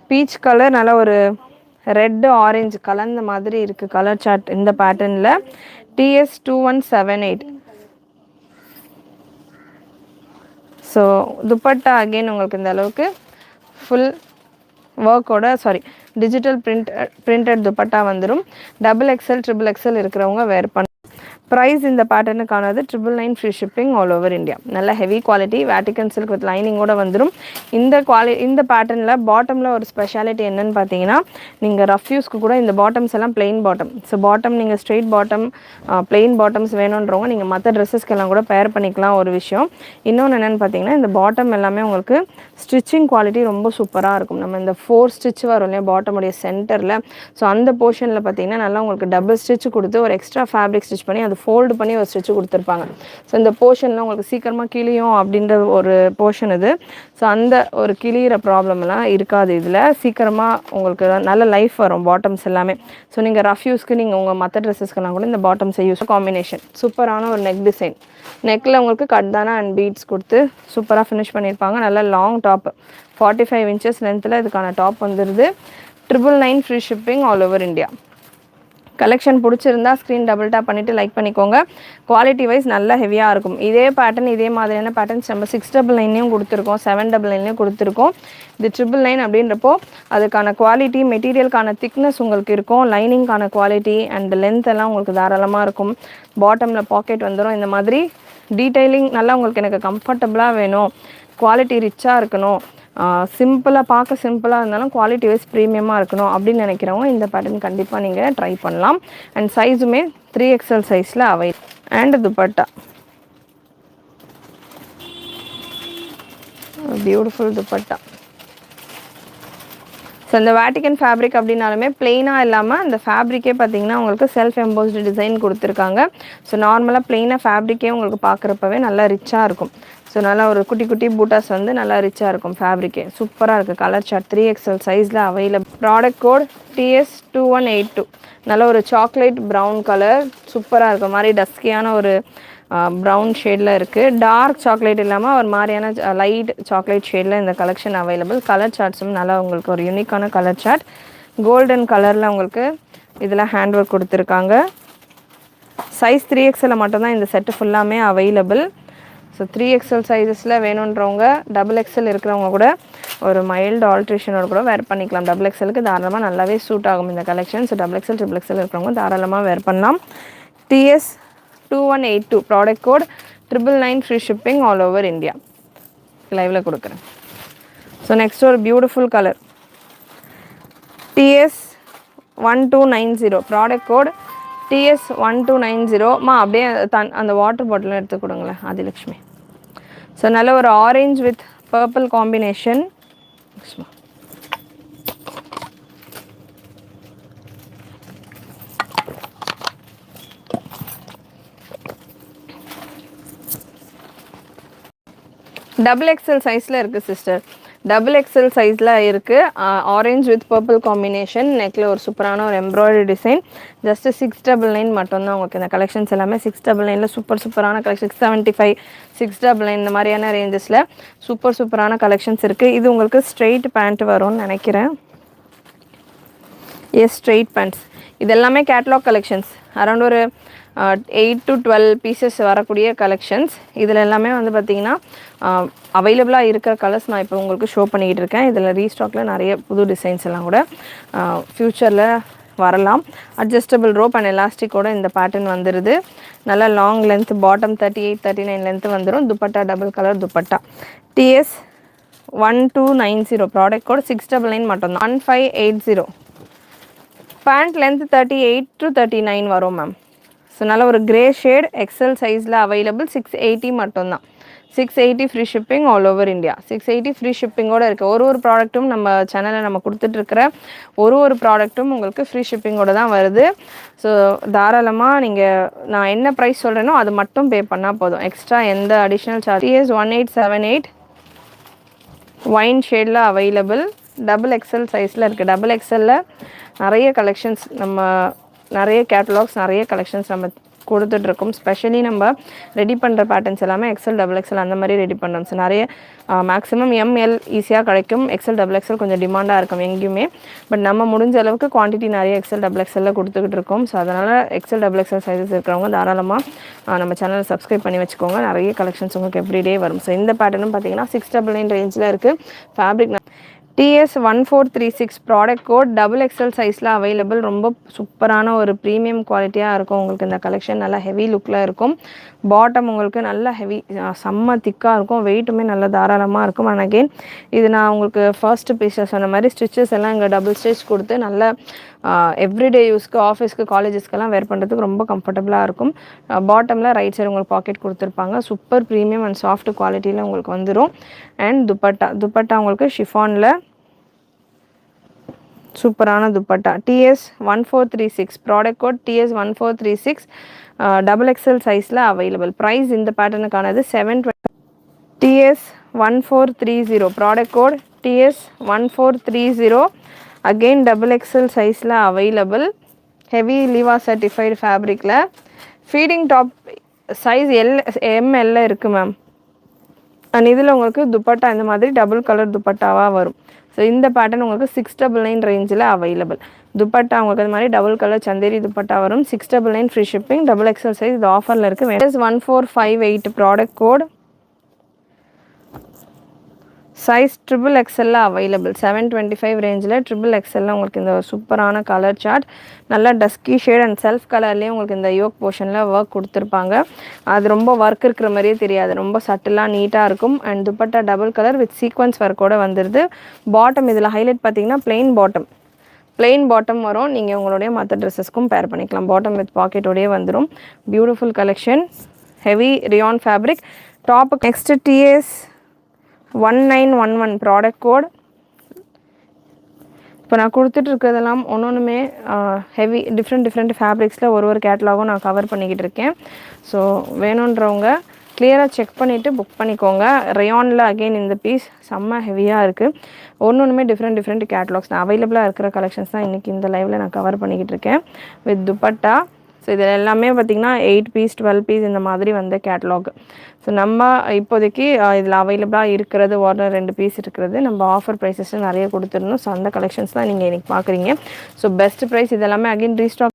Peach colour நல்ல ஒரு red orange கலந்த மாதிரி இருக்குது கலர் சார்ட் இந்த பேட்டர்னில். TS2178. ஸோ துப்பட்டா அகெயின் உங்களுக்கு இந்த அளவுக்கு ஃபுல் ஒர்க்கோட டிஜிட்டல் பிரிண்டட் துப்பட்டா வந்துடும். XXL XXL இருக்கிறவங்க வேர் பண்ண. ப்ரைஸ் இந்த பேட்டர்னுக்கானது 999 free shipping all over India. நல்ல heavy quality Vatican silk with லைனிங்கோட வந்துடும். இந்த பேட்டர்னில் பாட்டமில் ஒரு ஸ்பெஷாலிட்டி என்னன்னு பார்த்தீங்கன்னா, நீங்கள் ரஃப் யூஸ்க்கு கூட இந்த பாட்டம்ஸ் எல்லாம் பிளெயின் பாட்டம். ஸோ பாட்டம் நீங்கள் ஸ்ட்ரெயிட் பாட்டம் பிளெயின் பாட்டம்ஸ் வேணுன்றவங்க நீங்கள் மற்ற ட்ரெஸ்ஸஸ்க்கெல்லாம் கூட பேர் பண்ணிக்கலாம் ஒரு விஷயம். இன்னொன்று என்னென்னு பார்த்தீங்கன்னா, இந்த பாட்டம் எல்லாமே உங்களுக்கு ஸ்டிச்சிங் குவாலிட்டி ரொம்ப சூப்பராக இருக்கும். நம்ம இந்த 4 ஸ்டிச் வரும் இல்லையா பாட்டமுடைய சென்டரில், ஸோ அந்த போர்ஷனில் பார்த்தீங்கன்னா நல்லா உங்களுக்கு டபுள் ஸ்டிச் கொடுத்து ஒரு எக்ஸ்ட்ரா ஃபேப்ரிக் ஸ்டிச் பண்ணி அது ஃபோல்டு பண்ணி ஒரு ஸ்டிச்சு கொடுத்துருப்பாங்க. ஸோ இந்த போர்ஷனில் உங்களுக்கு சீக்கிரமாக கிளியும் அப்படின்ற ஒரு போர்ஷன் இது. ஸோ அந்த ஒரு கிளியிற ப்ராப்ளம்லாம் இருக்காது. இதில் சீக்கிரமாக உங்களுக்கு நல்ல லைஃப் வரும் பாட்டம்ஸ் எல்லாமே. ஸோ நீங்கள் ரஃப் யூஸ்க்கு நீங்கள் உங்கள் மற்ற ட்ரெஸ்ஸஸ்க்கெல்லாம் கூட இந்த பாட்டம்ஸை யூஸ் காம்பினேஷன் சூப்பரான ஒரு நெக் டிசைன். நெக்கில் உங்களுக்கு கட்தானா அண்ட் பீட்ஸ் கொடுத்து சூப்பராக ஃபினிஷ் பண்ணியிருப்பாங்க. நல்ல லாங் டாப் 45 இன்ச்சஸ் லென்த்தில் இதுக்கான டாப் வந்துடுது. 999 free shipping all over India. Collection பிடிச்சிருந்தா ஸ்க்ரீன் டபுள் டேப் பண்ணிவிட்டு லைக் பண்ணிக்கோங்க. குவாலிட்டி வைஸ் நல்லா ஹெவியாக இருக்கும். இதே பேட்டர்ன் இதே மாதிரியான பேட்டர்ன்ஸ் நம்ம 699 கொடுத்துருக்கோம், 799 கொடுத்துருக்கோம். இது 999 அப்படின்றப்போ அதுக்கான குவாலிட்டி மெட்டீரியலுக்கான திக்னஸ் உங்களுக்கு இருக்கும். லைனிங்கான குவாலிட்டி அண்ட் லென்த் எல்லாம் உங்களுக்கு தாராளமாக இருக்கும். பாட்டமில் பாக்கெட் வந்துடும். இந்த மாதிரி டீட்டெயிலிங் நல்லா உங்களுக்கு எனக்கு கம்ஃபர்டபுளாக வேணும், குவாலிட்டி ரிச்சாக இருக்கணும், சிம்பிளாக பார்க்க சிம்பிளாக இருந்தாலும் குவாலிட்டி வைஸ் ப்ரீமியமாக இருக்கணும் அப்படின்னு நினைக்கிறவங்க இந்த பேட்டர்ன் கண்டிப்பாக நீங்கள் ட்ரை பண்ணலாம். அண்ட் சைஸுமே 3XL சைஸில் available. And dupatta beautiful dupatta. So இந்த வேட்டிகன் ஃபேப்ரிக் அப்படின்னாலுமே பிளெயினாக இல்லாமல் அந்த ஃபேப்ரிக்கே பார்த்தீங்கன்னா உங்களுக்கு செல்ஃப் எம்போஸ்டு டிசைன் கொடுத்துருக்காங்க. ஸோ நார்மலாக பிளெயினாக ஃபேப்ரிக்கே உங்களுக்கு பார்க்குறப்பவே நல்லா ரிச்சாக இருக்கும். ஸோ நல்லா ஒரு குட்டி குட்டி பூட்டாஸ் வந்து நல்லா ரிச்சாக இருக்கும். ஃபேப்ரிக்கே சூப்பராக இருக்குது. கலர் சார்ட் 3XL சைஸில் அவைலபிள். Product code TS2182. நல்ல ஒரு சாக்லேட் ப்ரௌன் கலர் சூப்பராக இருக்கும். மாதிரி டஸ்கியான ஒரு ப்ரௌன் ஷேடில் இருக்குது. டார்க் சாக்லேட் இல்லாமல் ஒரு மாதிரியான லைட் சாக்லேட் ஷேடில் இந்த கலெக்ஷன் அவைலபிள். கலர் சார்ட்ஸும் நல்லா உங்களுக்கு ஒரு யூனிக்கான கலர் சார்ட். கோல்டன் கலரில் உங்களுக்கு இதில் ஹேண்ட் ஒர்க் கொடுத்துருக்காங்க. சைஸ் 3XL மட்டும்தான் இந்த செட்டு ஃபுல்லாமே அவைலபிள். ஸோ 3XL சைஸஸில் வேணுன்றவங்க XXL இருக்கிறவங்க கூட ஒரு மைல்டு ஆல்ட்ரேஷனோட கூட வேர் பண்ணிக்கலாம். XXLக்கு தாராளமாக நல்லாவே சூட் ஆகும் இந்த கலெக்ஷன். ஸோ XXL XXL இருக்கிறவங்க தாராளமாக வேர் பண்ணலாம். TS2182 product code 999 free shipping all over India. லைவில் கொடுக்குறேன். ஸோ நெக்ஸ்ட் ஒரு beautiful colour TS1290 product code TS1290. அப்படியே அந்த வாட்டர் பாட்டிலும் எடுத்து கொடுங்களேன் ஆதிலக்ஷ்மி. ஸோ நல்ல ஒரு orange with purple combination. XXL சைஸில் இருக்குது சிஸ்டர். XXL சைஸில் இருக்குது. Orange with purple combination. நெக்கில் ஒரு சூப்பரான ஒரு எம்ப்ராய்டரி டிசைன். ஜஸ்ட்டு 699 மட்டும்தான் உங்களுக்கு இந்த கலெக்ஷன்ஸ் எல்லாமே. 699 சூப்பரான கலெக்ஷன். 675 699 இந்த மாதிரியான ரேஞ்சஸில் சூப்பரான கலெக்ஷன்ஸ் இருக்குது. இது உங்களுக்கு ஸ்ட்ரெயிட் பேண்ட் வரும்னு நினைக்கிறேன். Yes, straight pants. இது எல்லாமே கேட்லாக் கலெக்ஷன்ஸ். அரௌண்ட் ஒரு 8 to 12 பீசஸ் வரக்கூடிய கலெக்ஷன்ஸ். இதில் எல்லாமே வந்து பார்த்திங்கன்னா அவைலபிளாக இருக்கிற கலர்ஸ் நான் இப்போ உங்களுக்கு ஷோ பண்ணிக்கிட்டு இருக்கேன். இதில் ரீஸ்டாக்கில் நிறைய புது டிசைன்ஸ் எல்லாம் கூட ஃப்யூச்சரில் வரலாம். அட்ஜஸ்டபிள் ரோப் அண்ட் எலாஸ்டிக்கோட இந்த பேட்டர்ன் வந்துடுது. நல்லா லாங் லென்த், பாட்டம் 38 39 லென்த்து வந்துடும். Dupatta double colour dupatta. TS1290 product code 699 மட்டும்தான். 1580. பேண்ட் லென்த் 38 to 39 வரும் மேம். ஸோ நல்ல ஒரு கிரே ஷேட் XL சைஸில் அவைலபிள். 680 மட்டும்தான். 680 free shipping all over India. 680 free ஷிப்பிங்கோடு இருக்குது. ஒரு ப்ராடக்ட்டும் நம்ம சேனலில் நம்ம கொடுத்துட்ருக்கிற ஒரு ப்ராடக்ட்டும் உங்களுக்கு ஃப்ரீ ஷிப்பிங்கோடு தான் வருது. ஸோ தாராளமாக நீங்கள் நான் என்ன ப்ரைஸ் சொல்கிறேனோ அது மட்டும் பே பண்ணால் போதும். எக்ஸ்ட்ரா எந்த அடிஷ்னல் சார்ஜ். TS1878 ஒயின் ஷேடில் அவைலபிள். XXL சைஸில் இருக்குது. XXLல நிறைய கலெக்ஷன்ஸ், நம்ம நிறைய கேட்டலாக்ஸ், நிறைய கலெக்ஷன்ஸ் நம்ம கொடுத்துட்ருக்கோம். ஸ்பெஷலி நம்ம ரெடி பண்ணுற பேட்டர்ன்ஸ் எல்லாமே எக்ஸல் டபுள் எக்ஸல் அந்த மாதிரி ரெடி பண்ணுறோம். ஸோ நிறைய மேக்ஸிமம் எம்எல் ஈஸியாக கிடைக்கும், எக்ஸல் டபுள் எக்ஸல் கொஞ்சம் டிமாண்டாக இருக்கும் எங்கேயுமே. பட் நம்ம முடிஞ்ச அளவுக்கு குவான்டிட்டி நிறைய எக்ஸல் டபுள் எக்ஸலில் கொடுத்துக்கிட்டு இருக்கோம். ஸோ அதனால் எக்ஸல் டபுள் எக்ஸல் சைஸஸ் இருக்கிறவங்க தாராளமாக நம்ம சேனலை சப்ஸ்கிரைப் பண்ணி வச்சுக்கோங்க. நிறைய கலெக்ஷன்ஸ் உங்களுக்கு எவ்ரிடே வரும். ஸோ இந்த பேட்டர்னும் பார்த்தீங்கன்னா 699 ரேஞ்சில் இருக்குது. Fabric TS1436 product code double XL சைஸில் அவைலபிள். ரொம்ப சூப்பரான ஒரு ப்ரீமியம் குவாலிட்டியாக இருக்கும் உங்களுக்கு இந்த கலெக்ஷன். நல்லா ஹெவி லுக்கில் இருக்கும். பாட்டம் உங்களுக்கு நல்ல ஹெவி செம்ம திக்காக இருக்கும். வெயிட்டுமே நல்ல தாராளமாக இருக்கும். அண்ட் அகெயின் இது நான் உங்களுக்கு ஃபர்ஸ்ட் பீஸஸ் சொன்ன மாதிரி ஸ்டிச்சஸ் எல்லாம் இங்கே டபுள் ஸ்டிச் கொடுத்து நல்ல எவ்ரிடே யூஸ்க்கு, ஆஃபீஸ்க்கு, காலேஜஸ்க்கெல்லாம் வேர் பண்ணுறதுக்கு ரொம்ப கம்ஃபர்டபுளாக இருக்கும். பாட்டமில் ரைட் சைடு உங்களுக்கு பாக்கெட் கொடுத்துருப்பாங்க. சூப்பர் ப்ரீமியம் அண்ட் சாஃப்ட் குவாலிட்டியில் உங்களுக்கு வந்துடும். அண்ட் துப்பட்டா உங்களுக்கு ஷிஃபானில் சூப்பரான dupatta TS1436 product code TS1436 double XL சைஸில் அவைலபிள். ப்ரைஸ் இந்த பேட்டர்னுக்கானது 720. TS1430 ப்ராடக்ட் கோட் TS1430 அகெயின் டபுள் எக்ஸல் சைஸில் அவைலபிள். ஹெவி லிவா சர்டிஃபைடு ஃபேப்ரிக்கில் ஃபீடிங் டாப் சைஸ் ML இருக்குது மேம். அண்ட் இதில் உங்களுக்கு துப்பட்டா இந்த மாதிரி டபுள் கலர் துப்பட்டாவாக வரும். ஸோ இந்த பேட்டர்ன் உங்களுக்கு 699 ரேஞ்சில் அவைலபிள். துப்பட்டா உங்களுக்கு அது மாதிரி டபுள் கலர் சந்தேரி துப்பட்டா வரும். 699 free shipping. Double XL size இது ஆஃபரில் இருக்குது. TS1458 product code size triple எக்ஸலில் அவைலபிள். 725 ரேஞ்சில் ட்ரிபிள் எக்ஸலில் உங்களுக்கு இந்த சூப்பரான கலர் சார்ட், நல்லா டஸ்கி ஷேட் அண்ட் செல்ஃப் கலர்லேயே உங்களுக்கு இந்த யோக் போர்ஷனில் ஒர்க் கொடுத்துருப்பாங்க. அது ரொம்ப ஒர்க் இருக்கிற மாதிரியே தெரியாது, ரொம்ப சட்டிலாக நீட்டாக இருக்கும். And dupatta double colour with sequins ஒர்க்கோடு வந்துடுது. பாட்டம் இதில் ஹைலைட் பார்த்தீங்கன்னா பிளெயின் பாட்டம் வரும். நீங்கள் உங்களுடைய மற்ற ட்ரெஸ்ஸஸ்க்கும் பேர் பண்ணிக்கலாம். பாட்டம் வித் பாக்கெட்டோடையே வந்துடும். Beautiful collection, heavy rayon fabric. Top next TS1911 product code. இப்போ நான் கொடுத்துட்டு இருக்கிறதெல்லாம் ஒன்றுமே ஹெவி டிஃப்ரெண்ட் ஃபேப்ரிக்ஸில் ஒரு கேட்டலாகும் நான் கவர் பண்ணிக்கிட்டு இருக்கேன். ஸோ வேணுன்றவங்க கிளியராக செக் பண்ணிவிட்டு புக் பண்ணிக்கோங்க. ரயானில் அகெயின் இந்த பீஸ் செம்ம ஹெவியாக இருக்குது. ஒன்றுமே டிஃப்ரெண்ட் கேட்டலாக்ஸ் நான் அவைலபிளாக இருக்கிற கலெக்ஷன்ஸ் தான் இன்றைக்கி இந்த லைவில் நான் கவர் பண்ணிக்கிட்டு இருக்கேன் வித் துப்பட்டா. ஸோ இதில் எல்லாமே பார்த்திங்கன்னா 8 பீஸ் 12 பீஸ் இந்த மாதிரி வந்த கேட்டலாக். ஸோ நம்ம இப்போதைக்கு இதில் அவைலபிளாக இருக்கிறது ஒரு 2 பீஸ் இருக்கிறது. நம்ம ஆஃபர் ப்ரைஸஸில் நிறைய கொடுத்துருந்தோம். ஸோ அந்த கலெக்ஷன்ஸ் தான் நீங்கள் இன்றைக்கி பார்க்குறீங்க. ஸோ பெஸ்ட் ப்ரைஸ் இதெல்லாமே அகெயின் ரீஸ்டாக்